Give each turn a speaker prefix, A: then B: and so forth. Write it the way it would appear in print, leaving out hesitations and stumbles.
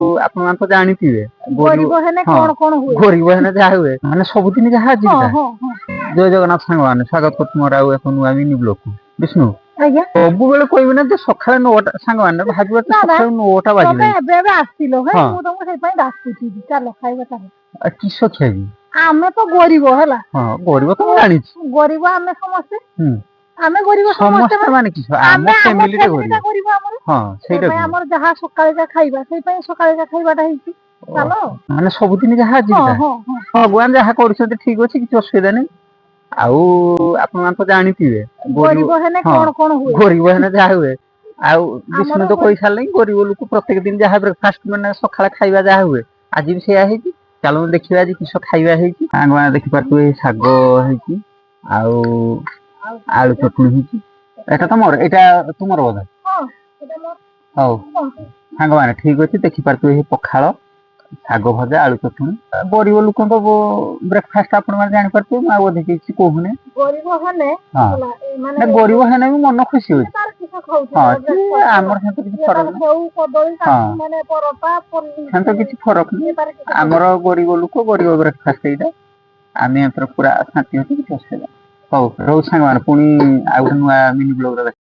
A: ଆପଣ ମାନେ ତ ଜାଣିଥିବେ
B: ଗରିବ ହେଲେ
A: ହଁ
B: କଣ କଣ ହୁଏ?
A: ଗରିବ ହେଲେ ଯାହା ହୁଏ ମାନେ ସବୁଦିନ ଯାହା
B: ହଁ
A: ଜୀବିକା।
B: ହଁ ହଁ
A: ଜୟ ଜଗନ୍ନାଥ ସାଙ୍ଗମାନେ ସ୍ୱାଗତ କରୁଛି ମୋର ଆଉ ଏକ ନୂଆ ମିନି ବ୍ଲଗକୁ। ବିଷ୍ଣୁ
B: ଆଜ୍ଞା
A: ସବୁବେଳେ କହିବି ନା ଯେ ସକାଳେ 9ଟା ସାଙ୍ଗମାନେ ଭାବିବା
B: ନା ନା
A: ସକାଳେ 9ଟା
B: ତମେ
A: ବାଜିଲାଣି।
B: ଏବେ ଏବେ ଆସିଲ ଭାଇ,
A: ହଁ
B: ମୁଁ ତମକୁ ସେଇଥିପାଇଁ ଡାକୁଛି ଚାଲ ଖାଇବା ଚାଲ।
A: ଆଉ କିସ ଖିଆବି?
B: ଆମେ ତ ଗରିବ ହେଲା,
A: ହଁ ଗରିବ ତ ମୁଁ ଜାଣିଛି।
B: ଗରିବ ଆମେ ସମସ୍ତେ।
A: ହୁଁ
B: ଆମେ ଗରିବ ସମସ୍ତେ
A: ସମସ୍ତେ ମାନେ କିସ
B: ଆମେ ଆମ
A: ଫ୍ୟାମିଲିଟା
B: ଫ୍ୟାମିଲିଟା ଗରିବ ଆମର।
A: ହଁ ସେଇଟା
B: ସେଇପାଇଁ ଆମର ଯାହା ସକାଳେ ଯାହା ଖାଇବା, ସେଇପାଇଁ ସକାଳେ ଯାହା ଖାଇବାଟା ହେଇଛି। ଚାଲ
A: ମାନେ ସବୁଦିନ ଯାହା
B: ହଁ
A: ଜୀବିକା।
B: ହଁ ହଁ
A: ଭଗବାନ ଯାହା କରୁଛନ୍ତି ଠିକ ଅଛି, କିଛି ଅସୁବିଧା ନାହିଁ। ଆଉ ଆପଣ ମାନେ ତ ଜାଣିଥିବେ
B: ଗରିବ ହେଲେ
A: ହଁ
B: କଣ କଣ ହୁଏ?
A: ଗରିବ ହେଲେ ଯାହା ହୁଏ। ଆଉ
B: ଆମର
A: ବିଷ୍ଣୁ ତ କହିସାରିଲେଣି ଗରିବ ଲୋକ ପ୍ରତ୍ୟେକ ଦିନ ଯାହା ବ୍ରେକଫାଷ୍ଟ ମାନେ ସକାଳେ ଖାଇବା ଯାହା ହୁଏ ଆଜି ବି ସେଇଆ ହେଇଛି। ଚାଲନ୍ତୁ ଦେଖିବା ଆଜି କିସ ଖାଇବା ହେଇଛି। ସାଙ୍ଗମାନେ ଦେଖିପାରୁଥିବେ ଶାଗ ହେଇଛି ଆଉ ଆଳୁ ଚଟଣି ହେଇଛି। ଏଇଟା ତମର, ଏଇଟା ତୁମର ବୋଧେ?
B: ହଁ ସେଟା ମୋର
A: ହଉ
B: କଣ?
A: ସାଙ୍ଗମାନେ ଠିକ ଅଛି, ଦେଖିପାରୁଥିବେ ଏହି ପଖାଳ, ଶାଗ ଭଜା, ଆଳୁ ଚଟଣି। ଗରିବ ଲୋକଙ୍କ ବ୍ରେକଫାଷ୍ଟ ଆପଣ ମାନେ ଜାଣିପାରୁଥିବେ, ମୁଁ ଆଉ ଅଧିକ କିଛି କହୁନି।
B: ଗରିବ ହେଲେ
A: ହଁ
B: ହେଲା, ମାନେ
A: ନା ଗରିବ ହେଲେ ବି ମନ ଖୁସି ହଉଛି।
B: ତାର କିସ ଖାଉଛି
A: ହଁ
B: ତାର breakfast ହେଲା।
A: ଆମର ସେମିତି କିଛି
B: ଇଏ
A: ଫରକ
B: ତାର
A: ନାହିଁ।
B: ସେଉ କଦଳୀ
A: ହଁ
B: ମାନେ ପରଟା
A: ସେମିତି କିଛି ଫରକ ନାହିଁ।
B: ଇଏ ତାର କିସ ଖାଉଛି?
A: ଆମର ଗରିବ ଲୋକ, ଗରିବ ବ୍ରେକଫାଷ୍ଟ ଏଇଟା। ଆମେ ଏଥର ପୁରା ଶାନ୍ତି ଅଛି, କିଛି ଅସୁବିଧା ନାହିଁ। ହଉ ରହୁଛି ସାଙ୍ଗମାନେ, ପୁଣି ଆଉ ଗୋଟେ ନୂଆ ମିନି ବ୍ଲଗରେ